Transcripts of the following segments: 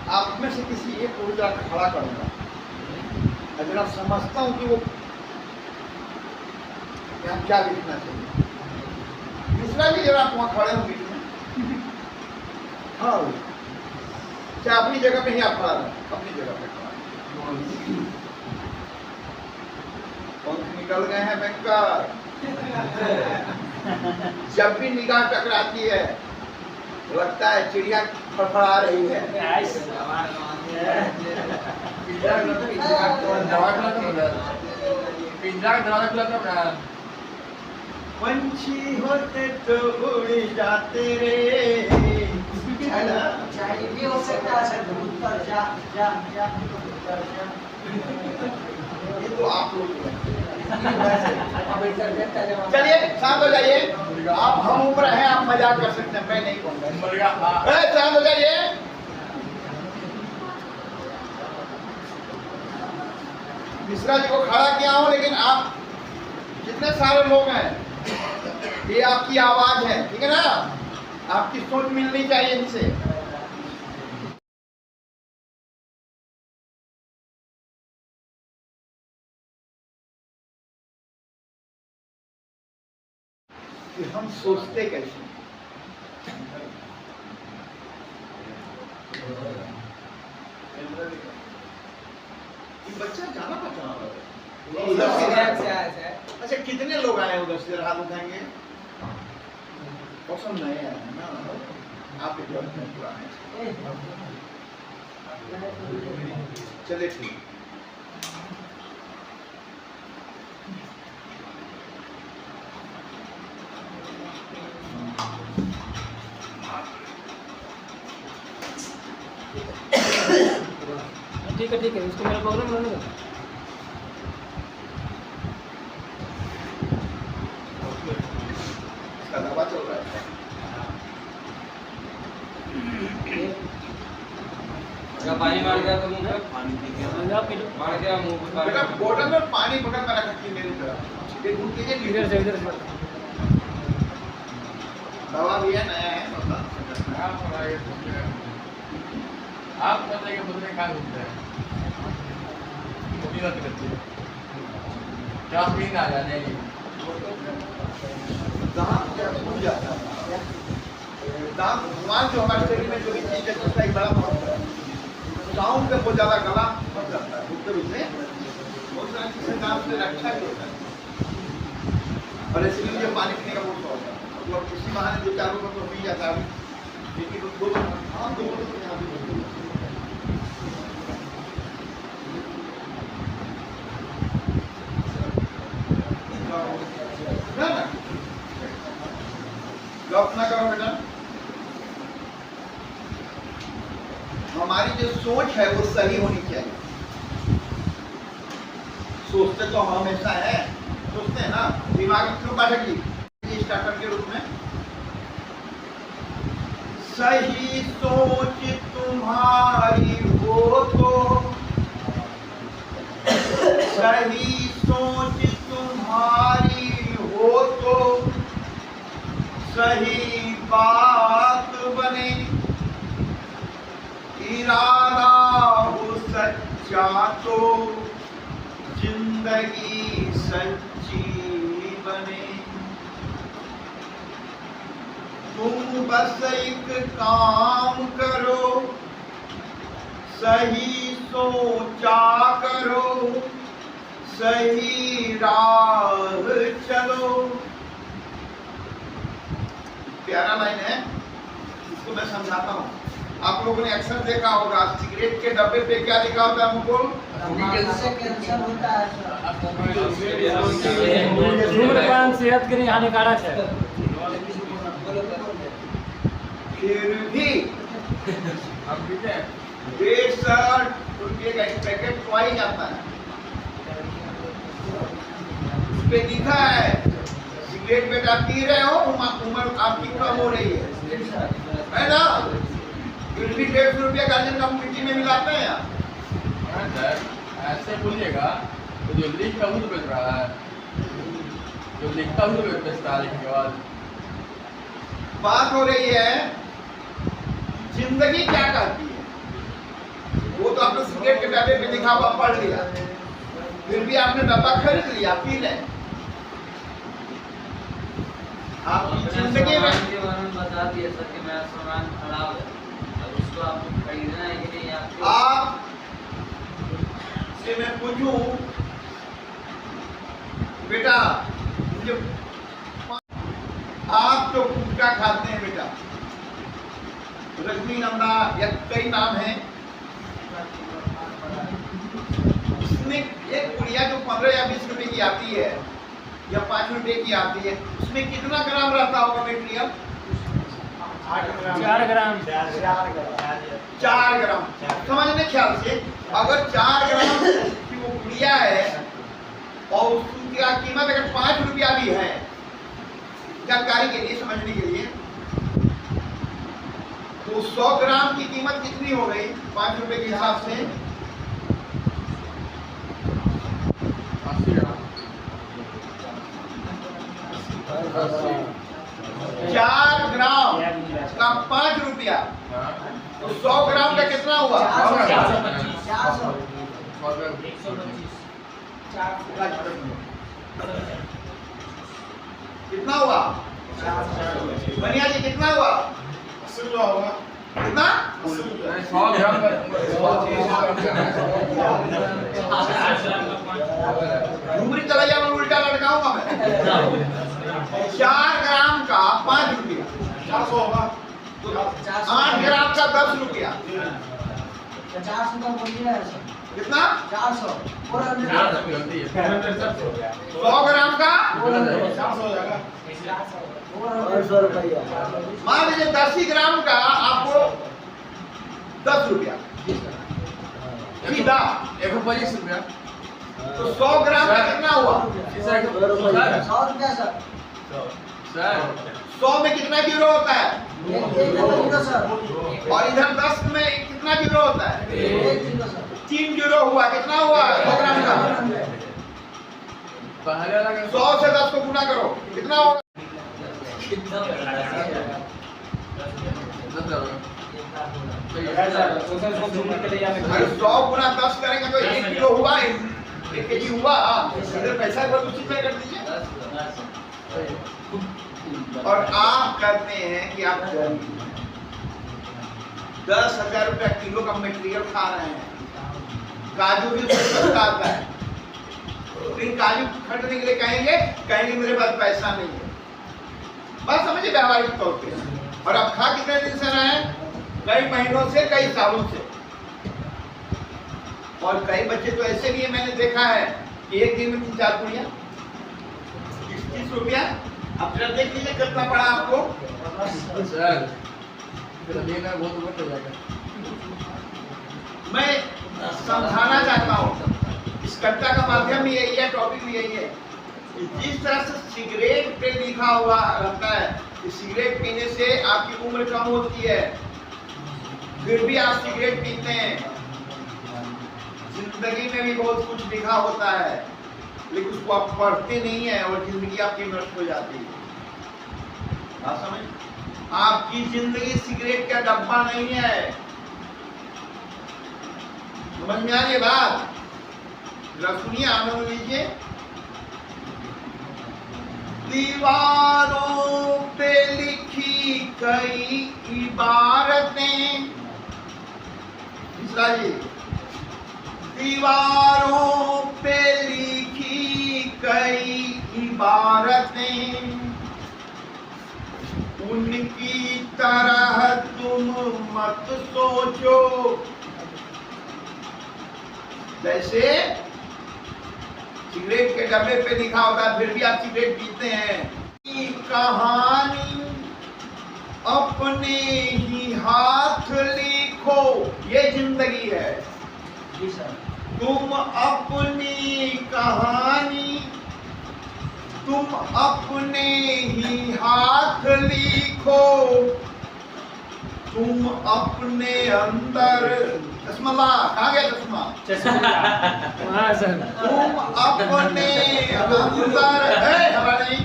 आप में से किसी एक को जाकर खड़ा करूंगा, अगर आप समझता हूं कि वो यहाँ क्या लिखना चाहिए। दूसरा भी जरा आप वहाँ खड़े हो बीच में, हाँ चाहे अपनी जगह पे ही आप खड़ा रहे, अपनी जगह पे खड़ा। पंख निकल गए हैं बैंकर। जब भी निगाह टकराती है लगता है चिड़िया फड़फड़ा रही है। पंछी होते तो उड़ जाते रे, है ना? भी हो सकता है उत्तर जा जा जा उत्तर जा। ये तो आप लोग चलिए शांत हो जाइए। आप हम उम्र हैं, आप मजाक कर सकते हैं, मैं नहीं कहूँगा। शांत हो जाइए। मिश्रा जी को खड़ा किया हूँ, लेकिन आप जितने सारे लोग हैं ये आपकी आवाज है, ठीक है ना? आपकी सोच मिलनी चाहिए इनसे। कि हम सोचते कैसे। बच्चा जाना पहचाना अच्छा, कितने लोग आए उधर से? हाथ उठाएंगे। पसंद नहीं आया है ना? आप पुराने चलिए ठीक। ठीक है इसको मेरा प्रॉब्लम नहीं है। इसका दवा चल रहा है। पानी मार गया तो मुंह पे पानी मार गया मुंह पे। बेटा बोतल में पानी पकड़ कर रखिए मेरी तरफ। ये दूध लीजिए, इधर से दवा भी है, नया है। आप बताइए मुझे कहाँ घूमते हैं? क्या पीन आ जाने की दांत क्या भूल जाता है। दांत भगवान जो हमारे शरीर में जो भी चीज है उसका एक बड़ा महत्व है। साउंड पे बहुत ज्यादा गला फंस जाता है, रुकते रुकते बहुत सारी चीजें दांत से रक्षा भी होता है। और इसलिए मुझे पानी पीने का बहुत शौक है। तो अब किसी बहाने दो चार लोगों को पी जाता है, लेकिन दो हाँ दो लॉक ना करो बेटा। हमारी जो सोच है वो सही होनी चाहिए। सोचते तो हम हमेशा है, सोचते हैं ना। दिमाग क्यों पाठक जी स्टार्टर के रूप में सही सोच तुम्हारी हो तो, सही सोच तुम्हारी हो तो सही बात बने, इरादा हो सच्चा तो जिंदगी सच्ची बने। तुम बस एक काम करो, सही सोचा करो, सही राह चलो। प्यारा लाइन है, इसको मैं समझाता हूँ। आप लोगों ने अक्सर देखा होगा सिगरेट के डब्बे पे क्या लिखा होता है मुकुल? इससे कैंसर होता है सर। धूम्रपान सेहत के लिए हानिकारक है। फिर भी हम पीते हैं 63 रुपये का एक पैकेट ट्वाई जाता है। उस पे लिखा है सिगरेट बेटा पी रहे हो, उम्र आपकी कम हो रही है ना? फिर भी 150 रुपया गार्जियन का मिट्टी में मिलाते हैं यार। हाँ सर, ऐसे बोलिएगा तो जो लिख का वो तो बेच रहा है, जो लिखता वो तो बेचता है। लिखने के बाद बात हो रही है जिंदगी क्या कहती है। वो तो आपने सिगरेट के डब्बे पे लिखा हुआ पढ़ लिया, फिर भी आपने डब्बा खरीद लिया, पी ले। आपकी जिंदगी में बता दिया सर कि मेरा सामान खराब है, अब उसको आपको खरीदना है कि नहीं? आप से मैं पूछूं बेटा, मुझे आप जो गुटखा खाते हैं बेटा, रजनी नंदा या कई नाम है, उसमें एक पुड़िया जो 15 या 20 रुपए की आती है या 5 रुपए की आती है, उसमें कितना ग्राम रहता होगा मटेरियल? 4 ग्राम। 4 ग्राम। समझने ख्याल से अगर 4 ग्राम की वो पुड़िया है और उसकी कीमत अगर 5 रुपया भी है, जानकारी के लिए, समझने के लिए, तो 100 ग्राम की कीमत कितनी हो गई 5 रुपए के हिसाब से? 80 ग्राम। 4 ग्राम का 5 रुपया, हाँ। तो 100 ग्राम का कितना हुआ? 400। कितना हुआ? बनिया जी कितना हुआ? 80 रुपया होगा। कितना? 100 ग्राम का घुमरी तलैया में उल्टा लटकाऊंगा मैं। 4 ग्राम का 5 रुपया, 400 होगा। तो 8 ग्राम का 10 रुपया, 400 का बोलिए सर। कितना? 400 गलती है। 100 ग्राम का 400 हो जाएगा। 400 रुपया। मान लीजिए 10 ही ग्राम का आपको 10 रुपया सीधा, 125 रुपया। तो 100 ग्राम का कितना हुआ? 100 रुपया सर। सर 100 में कितना जीरो होता है? एक जीरो सर। और इधर 10 में कितना जीरो होता है? एक जीरो सर। 3 जीरो हुआ, कितना हुआ 100 ग्राम का? पहले वाला 100 से 10 को गुना करो, कितना होगा? 100 गुना 10 करेंगे तो 1 किलो हुआ, 1 केजी हुआ। इधर पैसा को उसी में कर दीजिए। और आप कहते हैं कि आप 10,000 रुपया किलो का मटेरियल खा रहे हैं। काजू भी सस्ता आता है, लेकिन काजू खरीदने के लिए कहेंगे मेरे पास पैसा नहीं है। बात समझिए व्यावहारिक तौर पे। और अब खा कितने दिन से रहे हैं? कई महीनों से, कई सालों से। और कई बच्चे तो ऐसे भी है, मैंने देखा है कि एक दिन में 3-4 पुड़िया 30 रुपया। अब जरा देख लीजिए कितना पड़ा आपको। सर लेना बहुत ऊपर हो जाएगा। मैं समझाना चाहता हूँ, इस कविता का माध्यम भी यही है, टॉपिक भी यही है। जिस तरह से सिगरेट पे लिखा हुआ रहता है कि सिगरेट पीने से आपकी उम्र कम होती है, फिर भी आप सिगरेट पीते हैं। जिंदगी में भी बहुत कुछ लिखा होता है, लेकिन उसको आप पढ़ते नहीं है और जिंदगी आपकी नष्ट हो जाती है। बात समझ? आपकी जिंदगी सिगरेट का डब्बा नहीं है। समझ में आ रही बात? जरा सुनिए, आनंद लीजिए। दीवारों पे लिखी कई इबारतें, दीवारों पे लिखी कई इबारतें, उनकी तरह तुम मत सोचो। जैसे सिगरेट के डब्बे पे लिखा होता है, फिर भी आप सिगरेट पीते हैं। कहानी अपने ही हाथ लिखो, ये जिंदगी है। जी सर। तुम अपनी कहानी तुम अपने ही हाथ लिखो। तुम अपने अंदर, चश्मा ला, कहाँ गया चश्मा? हाँ सर। तुम अपने अंदर है, हमारा नहीं।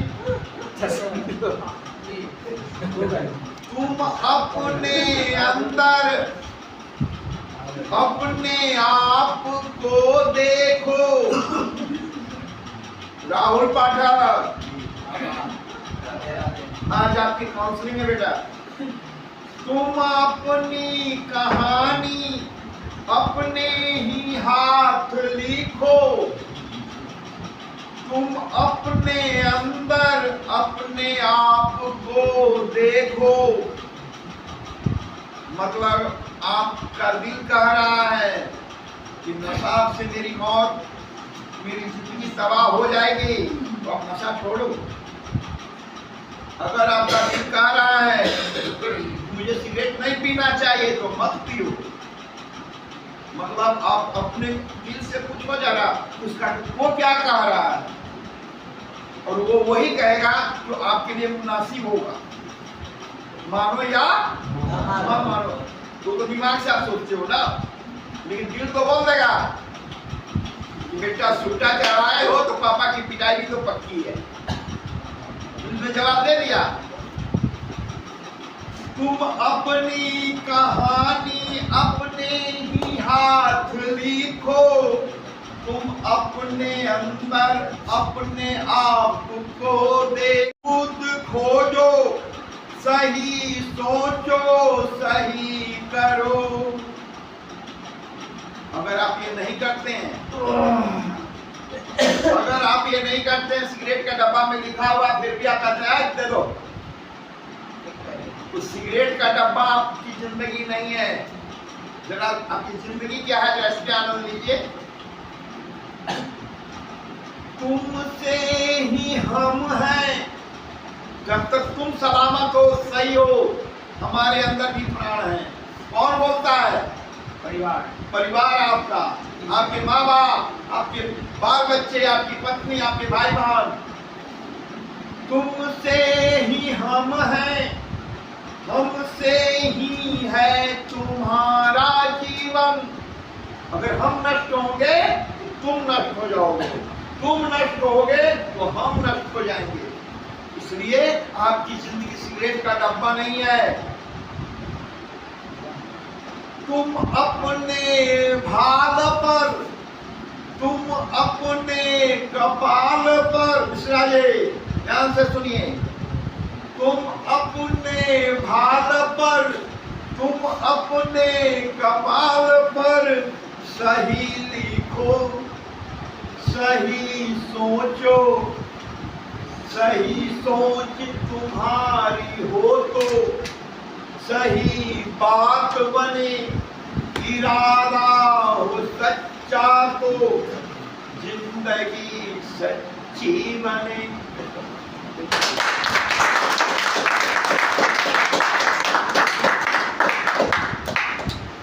तुम अपने अंदर अपने आप को देखो। राहुल पाठक, आज आपकी काउंसलिंग है बेटा। तुम अपनी कहानी अपने ही हाथ लिखो। तुम अपने अंदर अपने आप को देखो। मतलब आपका दिल कह रहा है कि नशा से मेरी मौत, मेरी जिंदगी तबाह हो जाएगी, तो आप नशा छोड़ो। अगर आपका दिल कह रहा है मुझे सिगरेट नहीं पीना चाहिए, तो मत पियो। मतलब आप अपने दिल से पूछो जरा, उसका वो क्या कह रहा है, और वो वही कहेगा जो आपके लिए मुनासिब होगा। मानो या ना मानो, तो दिमाग से आप सोचते हो ना, लेकिन दिल तो बोल देगा कि बेटा सूटा चढ़ाए हो तो पापा की पिटाई भी तो पक्की है। दिल ने जवाब दे दिया। तुम अपनी कहानी अपने ही हाथ लिखो। तुम अपने अंदर अपने आप को देखो। खुद खोजो, सही सोचो, सही करो। अगर आप ये नहीं करते हैं, अगर आप ये नहीं करते हैं, सिगरेट का डब्बा में लिखा हुआ फिर भी आप कहते हैं दे दो, तो सिगरेट का डब्बा आपकी जिंदगी नहीं है। जरा आपकी जिंदगी क्या है, जरा इसके आनंद लीजिए। तुमसे ही हम हैं। जब तक तुम सलामत हो, सही हो, हमारे अंदर भी प्राण है। कौन बोलता है? परिवार। परिवार आपका, आपके माँ बाप, आपके बाल बच्चे, आपकी पत्नी, आपके भाई बहन। तुमसे ही हम हैं, हमसे ही है तुम्हारा जीवन। अगर हम नष्ट होंगे, तुम नष्ट हो जाओगे। तुम नष्ट होगे तो हम नष्ट हो जाएंगे। इसलिए आपकी जिंदगी सिगरेट का डब्बा नहीं है। तुम अपने भाल पर, तुम अपने कपाल पर, मिश्रा जी ध्यान से सुनिए, तुम अपने भाल पर, तुम अपने कपाल पर सही लिखो, सही सोचो। सही सोच तुम्हारी हो तो सही बात बने, इरादा हो सच्चा तो जिंदगी सच्ची बने।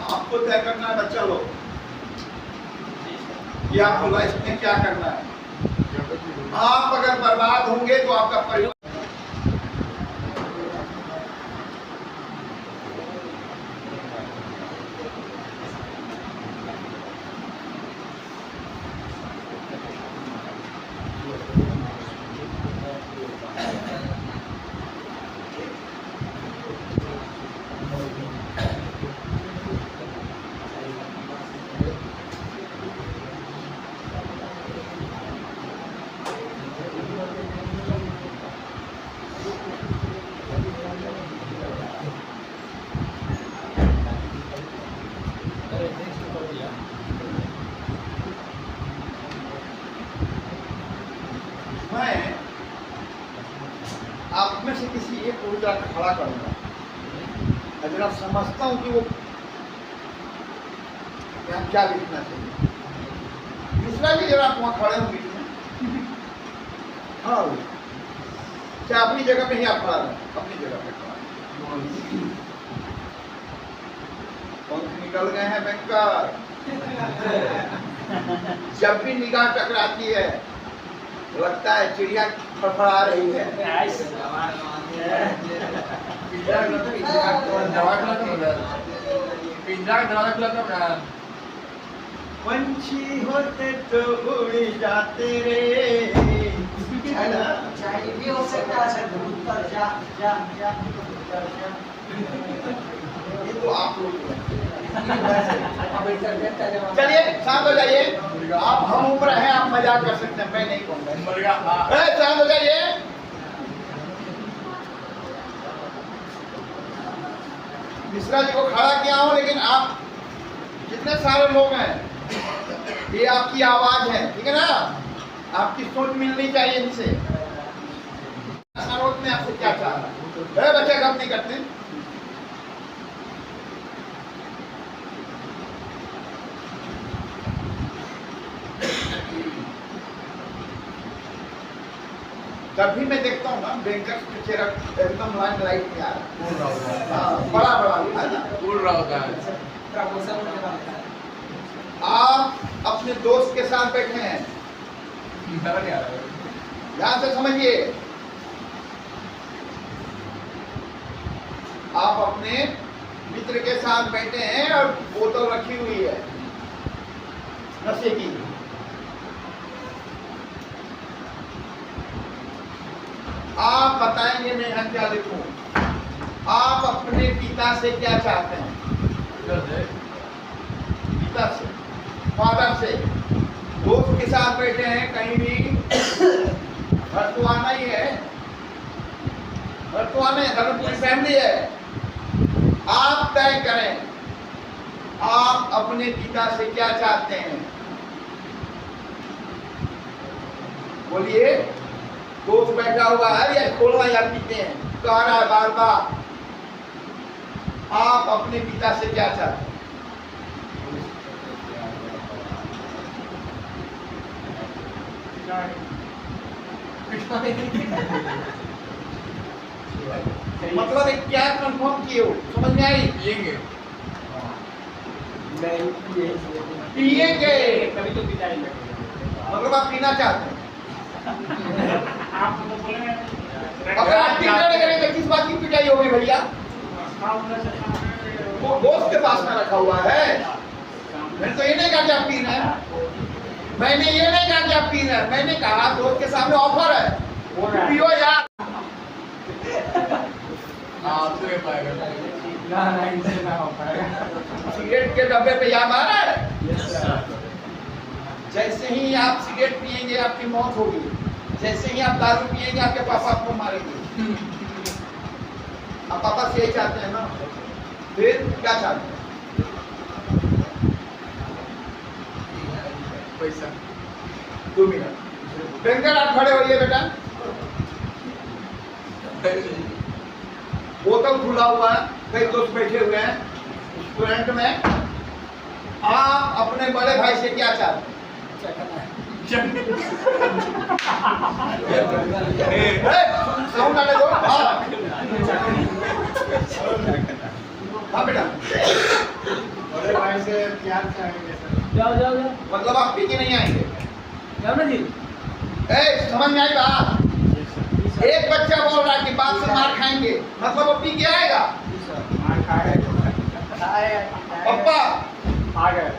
आपको तय करना है बच्चा लोग, कि आपको लाइफ में क्या करना है। आप अगर बर्बाद होंगे तो आपका परिवार, मैं आप में से किसी एक को खड़ा करूंगा। समझता हूँ कि वो क्या लिखना चाहिए। दूसरा भी जरा आप वहाँ खड़े हो बीच में। हाँ क्या अपनी जगह पे ही आप खड़ा रहे, अपनी जगह पे खड़ा रहे। पंख निकल गए हैं बैंकर। जब भी निगाह टकराती है लगता है चिड़िया फड़फड़ा रही है। पंछी होते तो उड़ जाते रे, है ना? चाहिए भी हो सकता है कबूतर जा जा जा कबूतर जा। ये तो आप लोग अब इंटरनेट का जमाना। चलिए शांत हो जाइए। आप हम उम्र हैं, आप मजाक कर सकते हैं, मैं नहीं कहूँगा। शांत हो जाइए। मिश्रा जी को खड़ा किया हूँ, लेकिन आप जितने सारे लोग हैं ये आपकी आवाज है, ठीक है ना? आपकी सोच मिलनी चाहिए इनसे। सरोज में आपसे क्या चाह रहा है? बच्चे गप नहीं करते। कभी मैं देखता हूँ ना बैंकर के चेहरा एकदम लाइट में आ रहा है, बड़ा बड़ा है ना, उड़ रहा होता है। प्रमोशन होने वाला है। आप अपने दोस्त के साथ बैठे हैं, ध्यान से समझिए। आप अपने मित्र के साथ बैठे हैं और बोतल रखी हुई है नशे की। आप बताएंगे मैं यहाँ क्या लिखूं? आप अपने पिता से क्या चाहते हैं? पिता से, फादर से। दोस्त के साथ बैठे हैं कहीं भी, घर तो आना ही है, घर तो आना है, घर में पूरी फैमिली है। आप तय करें आप अपने पिता से क्या चाहते हैं। बोलिए। दोस्त बैठा हुआ है या खोलना या पीते हैं, कह रहा है बार बार। आप अपने पिता से क्या चाहते हैं? मतलब एक क्या कंफर्म किए हो, समझ में आई? पिएंगे। पिएंगे कभी तो पिता ही मतलब आप पीना चाहते हैं। आप तो बोले अगर आप पीना नहीं करेंगे किस बात की पिटाई होगी भैया? वो दोस्त के पास में रखा हुआ है। मैंने तो ये नहीं कहा कि आप पी रहे हैं, मैंने ये नहीं कहा कि आप पी रहे हैं, मैंने कहा दोस्त के सामने ऑफर है, पियो यार। तो ये पाएगा। ना इनसे ना हो पाएगा। सिगरेट के डब्बे पे याद आ रहा है? जैसे ही आप सिगरेट पिएंगे आपकी मौत होगी, जैसे ही आप दारू पिएंगे आपके पापा आपको मारेंगे। आप पापा से यही चाहते हैं ना? फिर क्या चाहते हैं? पैसा। 2 मिनट। बैंकर आप खड़े होइए बेटा। बोतल खुला हुआ है, कई दोस्त बैठे हुए हैं रेस्टोरेंट में। आप अपने बड़े भाई से क्या चाहते हैं? साउंड आने दो। हाँ बेटा। बड़े भाई से प्यार चाहेंगे सर। जाओ जाओ जाओ मतलब आप पी के नहीं आएंगे? जाओ ना जी। समझ में आई बात? एक बच्चा बोल रहा है कि बात से मार खाएंगे, मतलब वो पी के आएगा? मार खा गए पप्पा आ गए।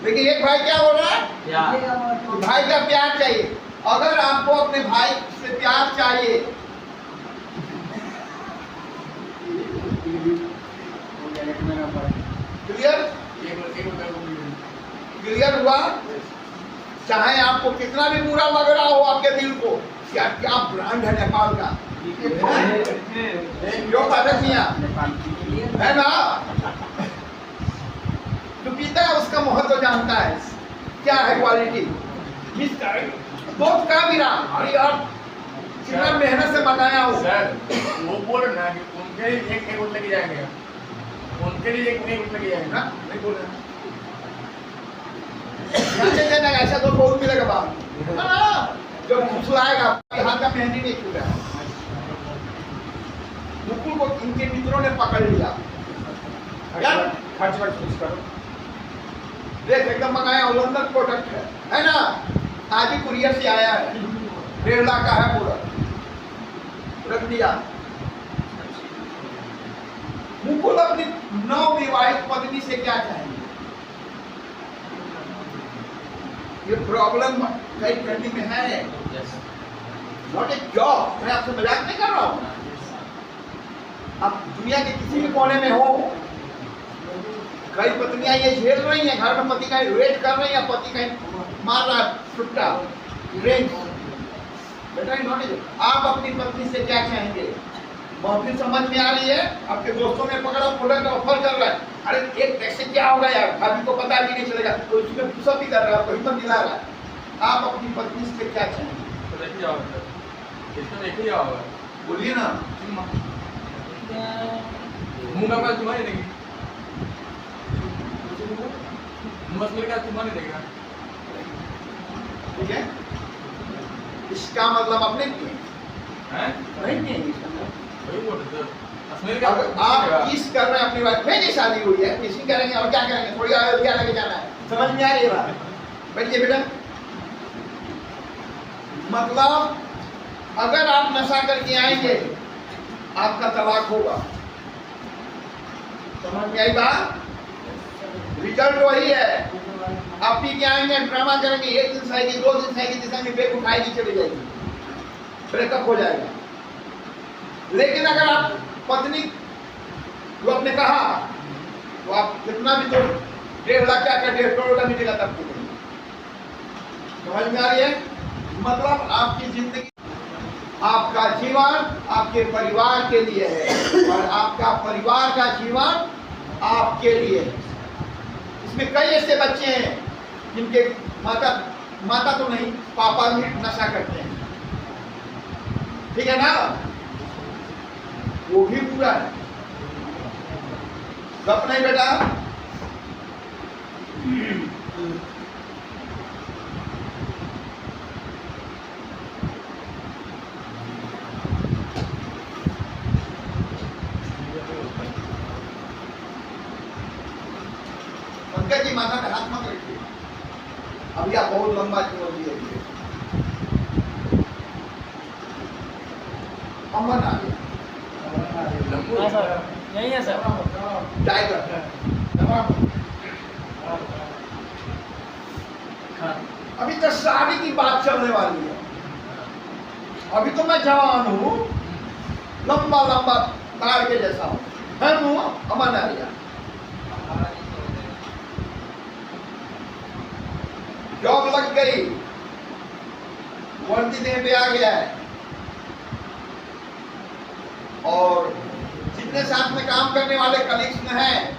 लेकिन एक भाई क्या बोल रहा है? भाई का प्यार चाहिए। अगर आपको अपने भाई से प्यार चाहिए, क्लियर? क्लियर हुआ? चाहे आपको कितना भी बुरा लग रहा हो आपके दिल को, क्या क्या ब्रांड है नेपाल का, क्यों पाठक मियां है ना? जो पीता है उसका महत्व जानता है, क्या है क्वालिटी। दोस्त का भी रहा, अरे यार कितना मेहनत से बनाया हो। सर वो बोल रहे ना कि उनके लिए एक वोट लेके जाएंगे, उनके लिए एक वोट लेके जाएंगे। ना नहीं बोल रहे जाने देना, ऐसा तो बहुत मिलेगा बाप ना, जब फुसलाएगा हाथ का मेहंदी नहीं छूटा। मुकुल को इनके मित्रों ने पकड़ लिया, यार खर्च वर्च कुछ करो। देख एकदम मंगाया लंदन प्रोडक्ट है ना, आज ही कुरियर से आया है, 1.5 लाख का है पूरा, रख दिया। मुकुल अपनी नवविवाहित पत्नी से क्या चाहेंगे? ये प्रॉब्लम कई ट्रेंडिंग में है, नॉट ए जॉब। मैं आपसे मजाक नहीं कर रहा हूँ। आप दुनिया के किसी भी कोने में हो, कई पत्नियां ये झेल रही हैं, घर में पति का रेट कर रही है, पति का मार रहा छुट्टा रेंज। बेटा नॉट ए जॉब। आप अपनी पत्नी से क्या चाहेंगे? महफिल समझ में आ रही है, आपके दोस्तों ने पकड़ा प्रोडक्ट ऑफर कर रहा है, अरे एक पैसे क्या होगा यार, भाभी को पता भी नहीं चलेगा, तो उसमें पुशअप भी कर रहा है, आपको हिम्मत दिला रहा है। आप अपनी पत्नी से क्या चाहेंगे? तो देखिए आओ इसमें देखिए आओ बोलिए ना। मुंह का चुमा नहीं देंगे, मुंह का चुमा नहीं देगा। ठीक है, इसका मतलब अपने हैं नहीं। वही बोल रहे थे। अगर आप किस कर रहे हैं अपनी वाइफ में, शादी हुई है, किसिंग करेंगे और क्या करेंगे, थोड़ी अयोध्या लेके जाना है, समझ में आ रही है बात? बैठिए बेटा। मतलब अगर आप नशा करके आएंगे आपका तलाक होगा, समझ में आई बात? रिजल्ट वही है। आप पी के आएंगे, ड्रामा करेंगे, 1 दिन सहेगी, 2 दिन सहेगी, तीसरा दिन ब्रेक उठाएगी, चली जाएगी, ब्रेकअप हो जाएगा। लेकिन अगर आप पत्नी जो आपने कहा, तो आप कितना भी तो 1.5 लाख क्या कर 1.5 करोड़ का मिलेगा तब की नहीं। समझ में आ रही है? मतलब आपकी जिंदगी, आपका जीवन आपके परिवार के लिए है और आपका परिवार का जीवन आपके लिए है। इसमें कई ऐसे बच्चे हैं जिनके माता तो नहीं, पापा भी नशा करते हैं, ठीक है ना, वो भी पूरा है। गप नहीं बेटा। पंकज जी माथा पे हाथ मत रखिए, अभी आप बहुत लंबा जीवन जिए। अमन आ गया, हाँ सर, यही है सर। टाइगर। अभी तो शादी की बात चलने वाली है, अभी तो मैं जवान हूँ, लंबा लंबा तार के जैसा हूँ, है अमन आ गया। जॉब लग गई, वर्दी देह पे आ गया है, और जितने साथ में काम करने वाले कलीग्स में हैं,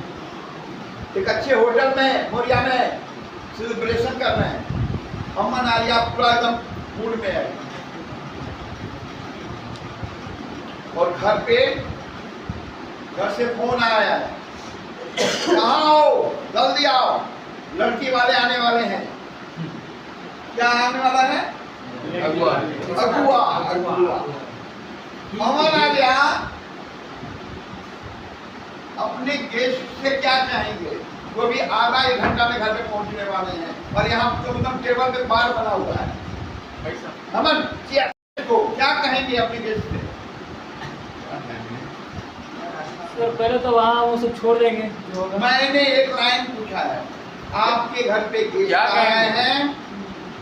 एक अच्छे होटल में मोरिया में सेलिब्रेशन कर रहे हैं। अमन आलिया पूरा एकदम मूड में है, और घर से फोन आया है, कहाँ आओ, जल्दी आओ, लड़की वाले आने वाले हैं। क्या आने वाला है? अगुआ। अगुआ। अगुआ। अमन आ गया। अपने गेस्ट से क्या चाहेंगे? वो भी आधा 1 घंटा में घर पे पहुंचने वाले हैं, और यहाँ तो एकदम टेबल पे बार बना हुआ है। अमन को क्या कहेंगे अपने गेस्ट से? सर पहले तो वहाँ वो सब छोड़ देंगे जो होगा। मैंने एक लाइन पूछा है, आपके घर पे गेस्ट क्या आए कहेंगे? हैं,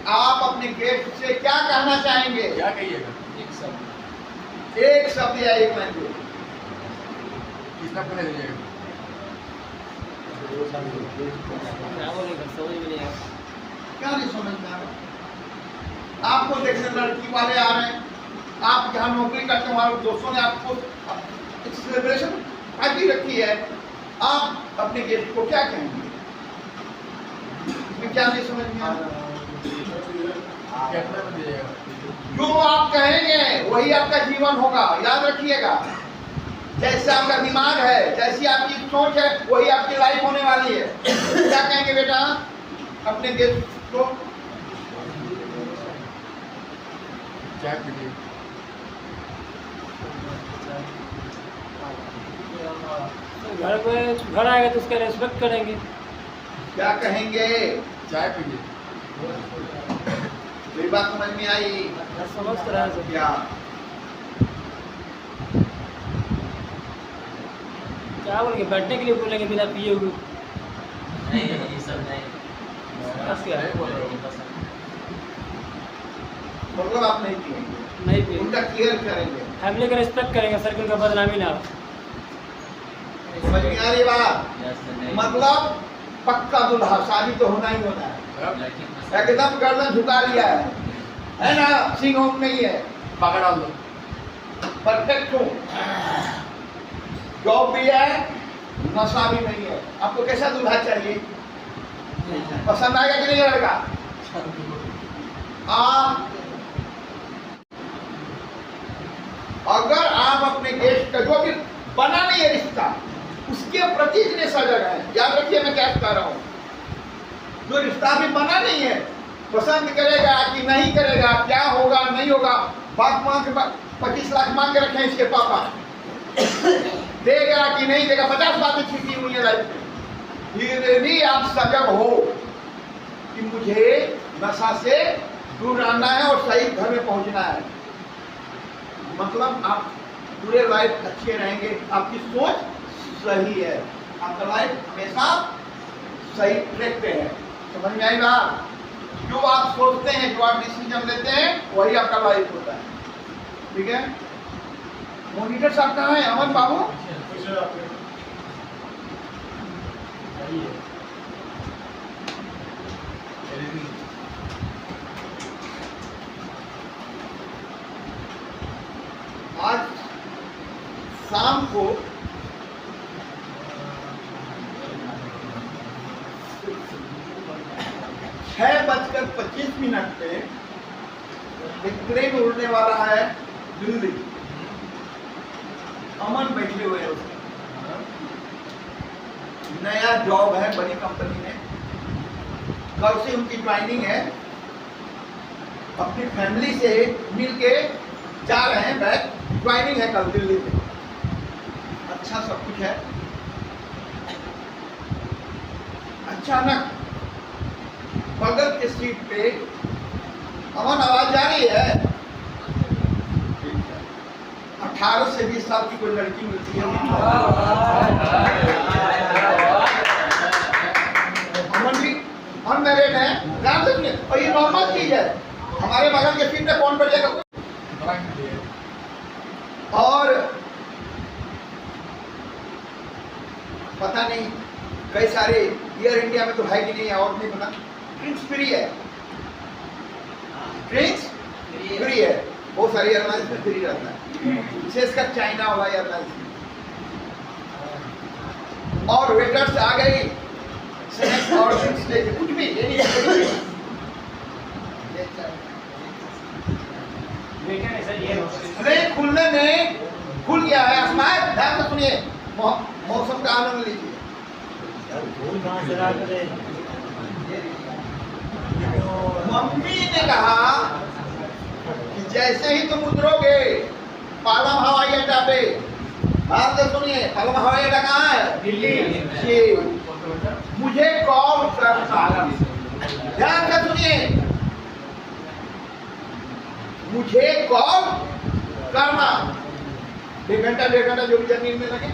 आप अपने गेस्ट से क्या कहना चाहेंगे? क्या कहिएगा? एक शब्द या एक लाइन बोलिए। कितना पहले दीजिएगा? क्या नहीं समझ में आ रहा? आपको देखने लड़की वाले आ रहे हैं, आप जहाँ नौकरी करते हैं हमारे दोस्तों ने आपको सेलिब्रेशन पार्टी रखी है, आप अपने गेस्ट को क्या कहेंगे? क्या नहीं समझ में आ रहा? कितना पहले दीजिएगा? जो आप कहेंगे वही आपका जीवन होगा, याद रखिएगा। जैसा आपका दिमाग है, जैसी आपकी सोच है, वही आपकी लाइफ होने वाली है। क्या कहेंगे बेटा अपने गेस्ट को? चाय पीजिए। घर पे घर आएगा तो उसका रेस्पेक्ट करेंगे। क्या कहेंगे? चाय पीजिए। मेरी बात समझ में आई? समझ तो रहा है सर। क्या क्या बोलेंगे? बैठने के लिए बोलेंगे बिना पिए हुए। नहीं ये सब नहीं। बस क्या है? बोल रहा हूँ। मतलब आप नहीं पिएंगे, नहीं पिए, उनका केयर करेंगे। फैमिली का रिस्पेक्ट करेंगे सर, कि उनका बदनामी ना हो। समझ में आ रही बात? जैसे नहीं। मतलब पक्का दूल्हा, शादी तो होना ही होना है। लेकिन एकदम गर्दन झुका लिया है ना? सिंह होम नहीं है, पकड़ डाल दो। परफेक्ट हूँ, जॉब भी है, नशा भी नहीं है। आपको कैसा दूल्हा चाहिए? पसंद आएगा कि नहीं लड़का? आप अगर आप अपने गेस्ट का जो भी बना नहीं है रिश्ता, उसके प्रति इतने सजग हैं। याद रखिए मैं क्या कह रहा हूँ। जो रिश्ता भी बना नहीं है, पसंद करेगा कि नहीं करेगा, क्या होगा नहीं होगा, बात मांग के 25 लाख मांग के रखे इसके पापा, देगा कि नहीं देगा, 50 बातें छिपी हुई है लाइफ में। फिर भी आप सजग हो कि मुझे नशा से दूर रहना है और सही घर में पहुंचना है। मतलब आप पूरे लाइफ अच्छे रहेंगे, आपकी सोच सही है, आपका लाइफ हमेशा सही ट्रैक पे है। समझ में आई बात? जो आप सोचते हैं, जो आप डिसीजन लेते हैं, वही आपका लाइफ होता है। ठीक है? मॉनिटर साहब कहाँ है? अमन बाबू आज शाम को 6:25 पे एक ट्रेन उड़ने वाला है दिल्ली। अमन बैठे हुए हैं उसमें, नया जॉब है बड़ी कंपनी में, कल से उनकी ज्वाइनिंग है। अपनी फैमिली से मिलके जा रहे हैं, बैक ज्वाइनिंग है कल दिल्ली में। अच्छा सब कुछ है। अचानक बगल के सीट पे अमन आवाज जा रही है, 18 से 20 साल की कोई लड़की मिलती है, अमन भी अनमैरिड है, ध्यान रखिए। और ये नॉर्मल चीज है, हमारे बगल के सीट पे कौन बैठेगा? और पता नहीं कई सारे एयर इंडिया में तो है कि नहीं है और नहीं पता। ड्रिंक्स फ्री है, ड्रिंक्स फ्री है, बहुत सारी एयरलाइंस में फ्री रहता है, विशेषकर चाइना वाला एयरलाइंस। और वेटर्स आ गई स्नैक्स और ड्रिंक्स लेके, कुछ भी ट्रेन खुलने में खुल गया है। आसमान ध्यान से सुनिए, मौसम का आनंद लीजिए। मम्मी ने कहा कि जैसे ही तुम उतरोगे पालम हवाई अड्डा पे, ध्यान से सुनिए, पालम हवाई अड्डा कहाँ है? दिल्ली। मुझे कॉल करना, ध्यान से सुनिए, मुझे कॉल करना। 1 घंटा 1.5 घंटा जो भी जर्नी में लगे।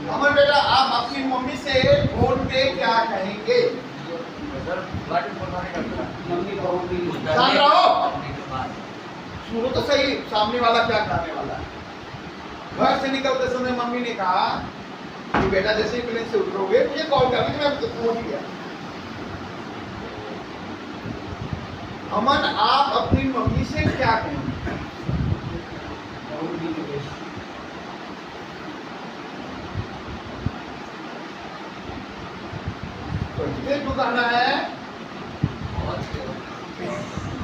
अमन बेटा आप अपनी मम्मी से फोन पे क्या कहेंगे? शांत रहो, सुनो तो सही सामने वाला क्या कहने वाला है। घर से निकलते समय मम्मी ने कहा कि बेटा जैसे ही प्लेन से उतरोगे मुझे कॉल करना, मैं पहुंच गया। अमन आप अपनी मम्मी से क्या कहेंगे? तो ये जो गाना है,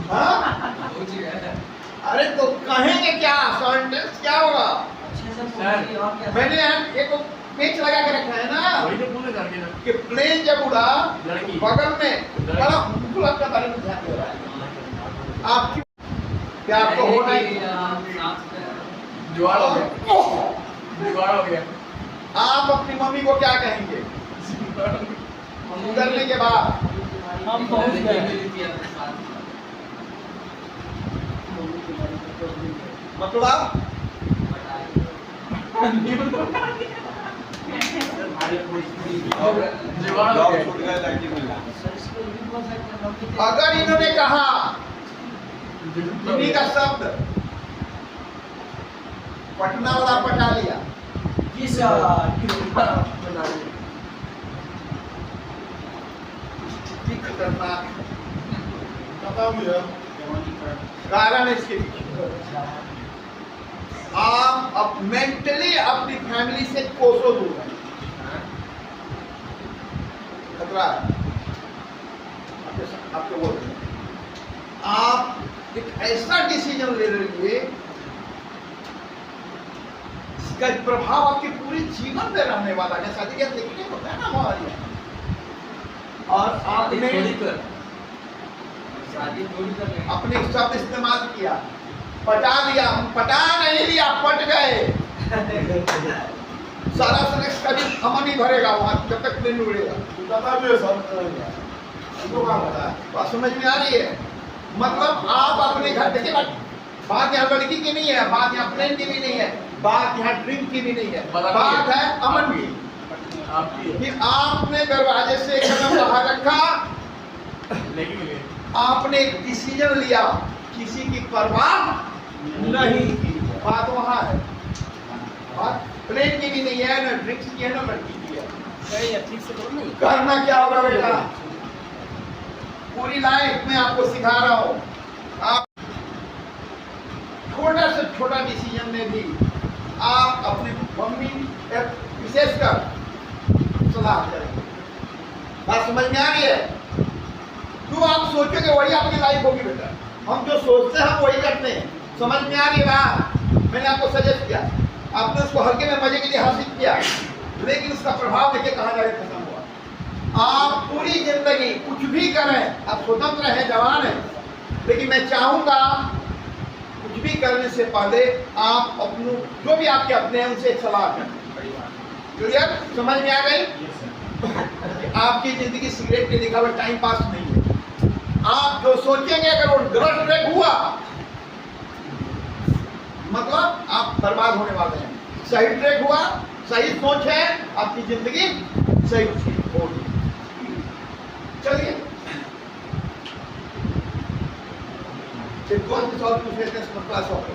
हाँ? अरे तो कहेंगे क्या? सेंटेंस क्या होगा? से पूछिए और क्या। मैंने एक पेच लगा के रखा है ना वही तो पूछना चाह रही है कि प्लेन जब उड़ा लड़की। बगल में बड़ा मुकुलत का बारे में ध्यान दे रहा है। आपकी क्या आपको होना ही जुआड़ हो गया, जुआड़ हो गया। आप अपनी मम्मी को क्या कहेंगे उतरने के बाद? हम पहुंच गए। मतलब जुआड़ हो गया। सर इसको ये भी बोल सकते हैं मम्मी के- अगर इन्होंने कहा इन्हीं का शब्द पटना वाला पटा लिया, जी सर। कितनी खतरनाक कारण है इसके पीछे। आप अब मेंटली अपनी फैमिली से कोसों दूर हैं, खतरा है आपके बोल रहे हैं। आप एक ऐसा डिसीजन ले रहे जिसका प्रभाव आपके पूरे जीवन पे रहने वाला है। शादी का देखने होता है ना हमारे यहाँ। और आपने शादी थोड़ी कर रहे हैं। अपने शब्द इस्तेमाल किया, पटा दिया, पटा नहीं दिया, पट गए। सारा सलेक्स कभी अमन ही भरेगा वहां जब तक प्लेन उड़ेगा। बात समझ में आ रही है? मतलब आप अपने घर देखिए, बात यहाँ लड़की की नहीं है, बात यहाँ प्लेन की भी नहीं है, बात यहाँ ड्रिंक की भी नहीं है, बात है अमन की। कि आपने दरवाजे से कदम बाहर रखा, लेकिन आपने एक डिसीजन लिया, किसी की परवाह नहीं की। बात वहां है, बात प्लेन की भी नहीं है, ना ड्रिंक्स की है, ना लड़की की है। सही है, ठीक से बोलो नहीं। करना क्या होगा बेटा? पूरी लाइफ में आपको सिखा रहा हूं, आप छोटा से छोटा डिसीजन में भी आप अपने मम्मी विशेषकर सलाह करेंगे। बात समझ में आ रही है? जो आप सोचोगे वही आपकी लाइफ होगी बेटा। हम जो सोचते हैं हम वही करते हैं। समझ में आ रही है बात? मैंने आपको सजेस्ट किया, आपने उसको हल्के में मजे के लिए हासिल किया, लेकिन उसका प्रभाव देखिए कहाँ जाके खत्म हुआ। आप पूरी जिंदगी कुछ भी करें, आप स्वतंत्र हैं, जवान हैं, लेकिन मैं चाहूंगा कुछ भी करने से पहले आप अपने जो भी आपके अपने हैं उनसे सलाह करें। क्लियर? समझ में आ गई? आपकी जिंदगी सिगरेट के लिखा हुआ टाइम पास नहीं है। आप जो सोचेंगे अगर वो गलत ट्रैक हुआ मतलब आप बर्बाद होने वाले हैं। सही ट्रैक हुआ, सही सोच है, आपकी जिंदगी सही होगी। चलिए सवाल पूछ लेते हैं क्लास ऑफ।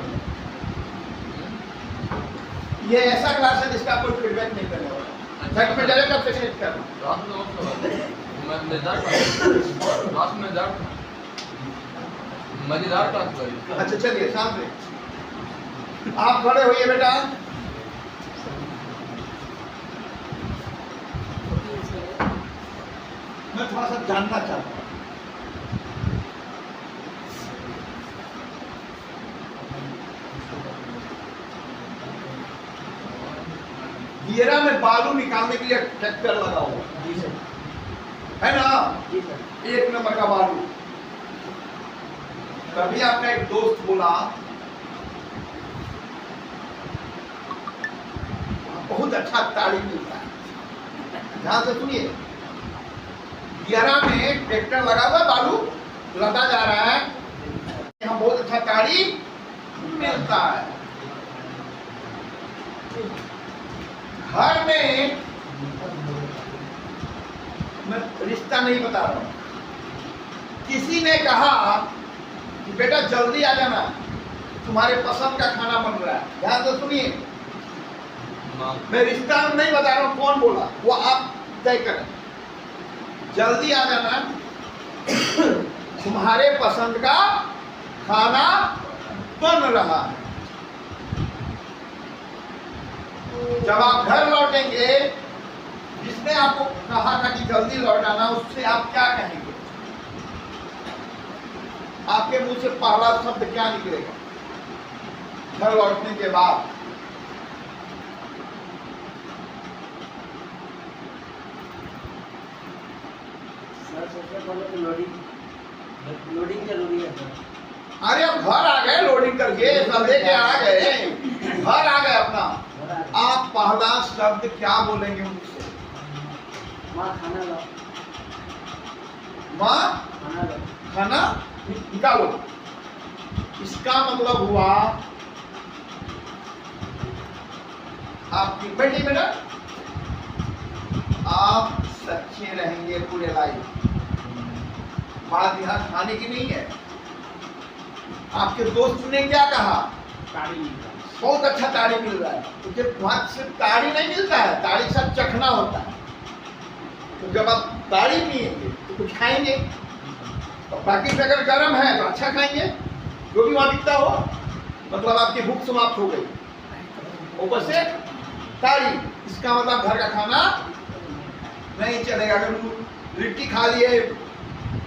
ये ऐसा क्लास है जिसका कोई फीडबैक नहीं करने वाला। सेकंड में जाएगा कब सेकंड करना। मजेदार क्लास। अच्छा चलिए सामने आप खड़े होइए बेटा। मैं थोड़ा सा जानना चाहता हूँ, दियरा में बालू निकालने के लिए ट्रैक्टर लगा हुआ है ना, एक नंबर का बालू। तभी आपका एक दोस्त बोला बहुत अच्छा ताड़ी मिलता है। ध्यान से सुनिए, दियरा में ट्रैक्टर लगा हुआ, बालू लदा जा रहा है, यहाँ बहुत अच्छा ताड़ी मिलता है। घर में मैं रिश्ता नहीं बता रहा हूं, किसी ने कहा कि बेटा जल्दी आ जाना, तुम्हारे पसंद का खाना बन रहा है। ध्यान से सुनिए, मैं रिश्ता नहीं बता रहा हूं, कौन बोला वो आप तय करें। जल्दी आ जाना, तुम्हारे पसंद का खाना बन रहा है। जब आप घर लौटेंगे, जिसने आपको कहा था कि जल्दी लौट आना, उससे आप क्या कहेंगे? आपके मुंह से पहला शब्द क्या निकलेगा घर लौटने के बाद? सबसे पहले तो लोडिंग जरूरी है सर। अरे अब घर आ गए लोडिंग करके, सब लेके आ गए, घर आ गए अपना। आप पहला शब्द क्या बोलेंगे उनसे? माँ खाना लो, माँ खाना लो। खाना निकालो। इसका मतलब हुआ आपकी बेटी बेटा आप सच्चे रहेंगे पूरे लाइफ। बात यहाँ खाने की नहीं है। आपके दोस्त ने क्या कहा? बहुत अच्छा ताड़ी मिल रहा है। तो वहां सिर्फ ताड़ी नहीं मिलता है, ताड़ी के साथ चखना होता है। तो जब आप ताड़ी पिएंगे तो कुछ खाएंगे, और बाकी से अगर गर्म है तो अच्छा खाएंगे, जो भी वहां दिखता हो, मतलब आपकी भूख समाप्त हो गई। ऊपर से ताड़ी, इसका मतलब घर का खाना नहीं चलेगा। अगर लिट्टी खा लिए,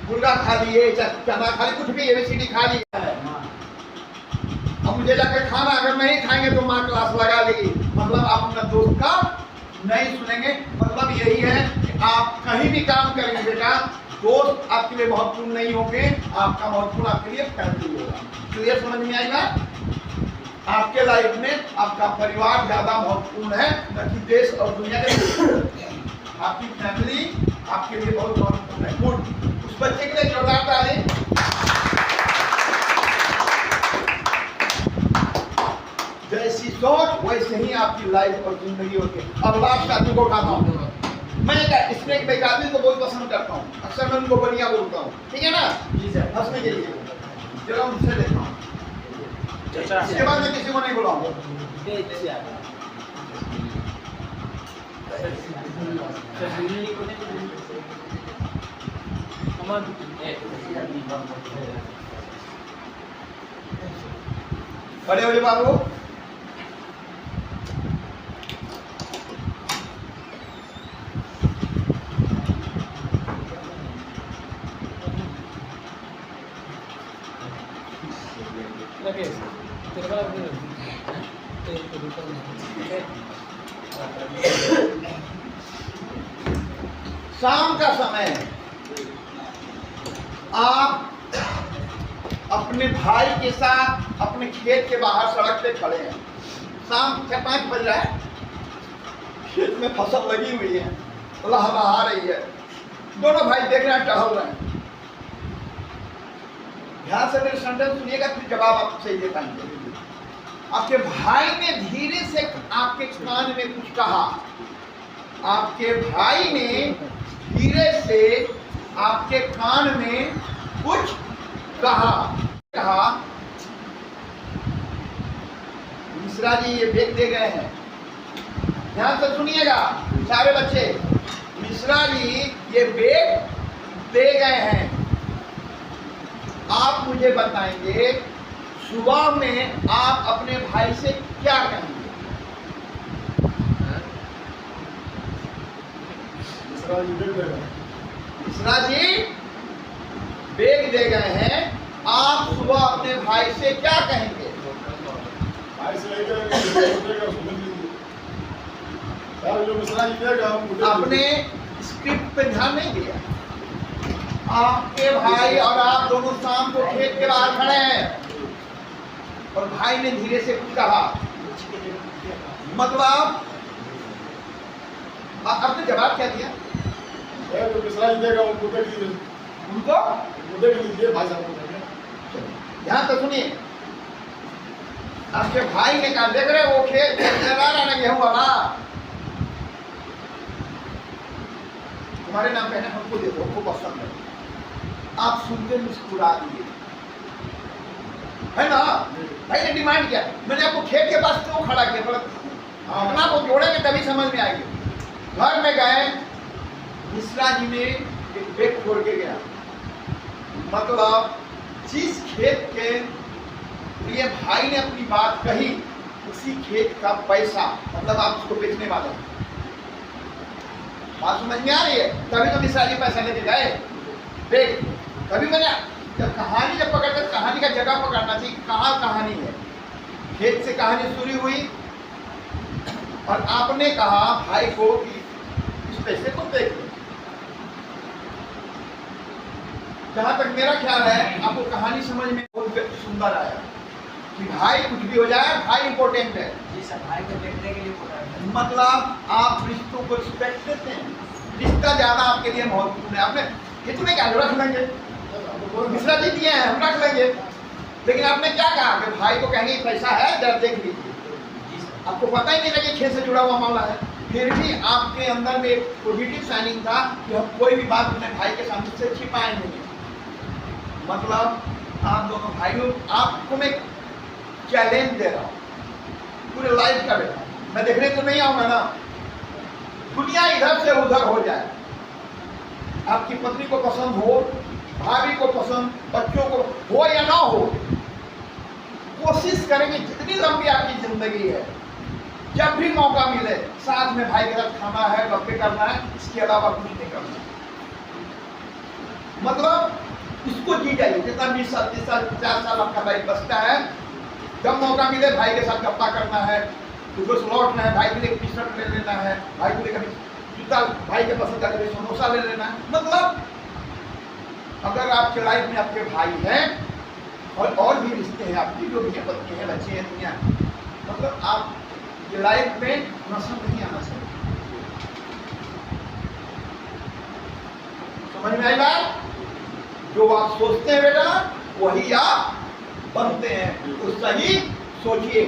मुर्गा खा लिए, चना खा लिए, कुछ भी एबीसीडी खा लिया है, अब मुझे जाकर खाना अगर नहीं खाएंगे तो माँ क्लास लगा लेगी। मतलब आप अपना दोस्त का नहीं सुनेंगे। मतलब यही है कि आप कहीं भी काम करेंगे बेटा, दोस्त आपके लिए महत्वपूर्ण नहीं होंगे, आपका महत्वपूर्ण आपके लिए फैमिली होगा। क्लियर समझ में आएगा? आपके लाइफ में आपका परिवार ज्यादा महत्वपूर्ण है न कि देश और दुनिया के लोग। आपकी फैमिली आपके लिए बहुत महत्वपूर्ण है। गुड। उस बच्चे के लिए जोरदार ताली। जैसी सोच वैसे ही आपकी लाइफ और जिंदगी होती है। अब लास्ट आदमी को उठाता हूँ मैं। इसमें एक आदमी को बहुत पसंद करता हूँ, अक्सर मैं उनको बढ़िया बोलता हूँ, ठीक है ना जी सर, हंसने के लिए। चलो उनसे देखता हूँ, इसके बाद मैं किसी को नहीं बुलाऊंगा। खड़े हो जाओ बाबू। शाम का समय है, आप अपने भाई के साथ अपने खेत के बाहर सड़क पे खड़े हैं। शाम 5 बज रहा है, खेत में फसल लगी हुई है, लहलहा रही है। दोनों भाई देख रहे हैं, टहल रहे हैं। ध्यान से मेरे सेंटेंस सुनिएगा, फिर जवाब आप सही दे पाएंगे। आपके भाई ने धीरे से आपके कान में कुछ कहा। आपके भाई ने धीरे से आपके कान में कुछ कहा। मिश्रा जी ये बैग दे गए हैं, ध्यान से सुनिएगा सारे बच्चे। मिश्रा जी ये बैग दे गए हैं। आप मुझे बताएंगे सुबह में आप अपने भाई से क्या कहेंगे? मिश्रा जी बैग दे गए हैं, आप सुबह अपने भाई से क्या कहेंगे? भाई से जो मिश्रा जी देगा आपने स्क्रिप्ट पे ध्यान नहीं दिया। आपके भाई और आप दोनों शाम को खेत के बाहर खड़े हैं और भाई ने धीरे से कुछ कहा। मतलब आपने जवाब क्या दिया? जो मिश्रा जी देगा उनको देख लीजिए, उनको देख लीजिए भाई साहब। ध्यान तो सुनिए। आपके भाई ने कहा, देख रहे वो खेत लगा रहा ना गेहूं वाला, तुम्हारे नाम पे है, हमको दे दो, हमको पसंद है। आप सुनते मुस्कुरा दिए, है ना? भाई ने डिमांड किया, मैंने आपको खेत के पास क्यों खड़ा किया? अपना को जोड़ेंगे तभी समझ में आएगी। घर में गए, मिश्रा जी ने एक बैग छोड़ के गया। मतलब जिस खेत के लिए भाई ने अपनी बात कही, उसी खेत का पैसा, मतलब आप उसको बेचने वाले हैं। बात समझ में आ रही है? तभी तो मिश्रा जी पैसा लेके गए। देख, तभी मैंने जब कहानी पकड़ते, कहानी का जगह पकड़ना चाहिए, कहाँ कहानी है। खेत से कहानी शुरू हुई और आपने कहा भाई को कि इस पैसे को देख लो। जहाँ तक मेरा ख्याल है आपको कहानी समझ में बहुत सुंदर आया कि भाई कुछ भी हो जाए भाई इंपॉर्टेंट है। जी सर, भाई को देखने के लिए बोला है। मतलब आप रिश्तों को रिस्पेक्ट देते हैं, रिश्ता ज्यादा आपके लिए महत्वपूर्ण है। आपने इतने क्या रख लेंगे, मिश्रा जी दिए हैं हम रख लेंगे, लेकिन आपने क्या कहा कि भाई को कहेंगे पैसा है जरा देख लीजिए। आपको पता ही नहीं था कि खेत से जुड़ा हुआ मामला है, फिर भी आपके अंदर में एक पॉजिटिव साइनिंग था कि हम कोई भी बात अपने भाई के सामने से छिपाए नहीं। मतलब आप दोनों भाइयों, आपको मैं चैलेंज दे रहा हूँ पूरे लाइफ का बेटा, मैं देखने तो नहीं आऊंगा ना, दुनिया इधर से उधर हो जाए, आपकी पत्नी को पसंद हो, भाभी को पसंद, बच्चों को हो या ना हो, कोशिश करेंगे जितनी लंबी आपकी जिंदगी है, जब भी मौका मिले साथ में भाई के साथ खाना है, गप्पे करना है, इसके अलावा कुछ नहीं करना। मतलब इसको जी जाइए, जितना 20 साल 30 साल 50 साल आपका लाइफ बचता है, जब मौका मिले भाई के साथ गप्पा करना है, उसको लौटना है, भाई के लिए टी शर्ट ले लेना है, भाई के लिए कभी जूता, भाई के पसंद का कभी समोसा ले लेना है। मतलब अगर आपके लाइफ में आपके भाई हैं और भी रिश्ते हैं आपकी, जो भी है, पत्नी है, बच्चे हैं, दुनिया, मतलब आप ये लाइफ में नशा नहीं आना चाहिए। समझ में आई बात? जो आप सोचते हैं बेटा वही आप बनते हैं, तो सही सोचिए।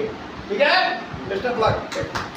ठीक है, बेस्ट ऑफ लक।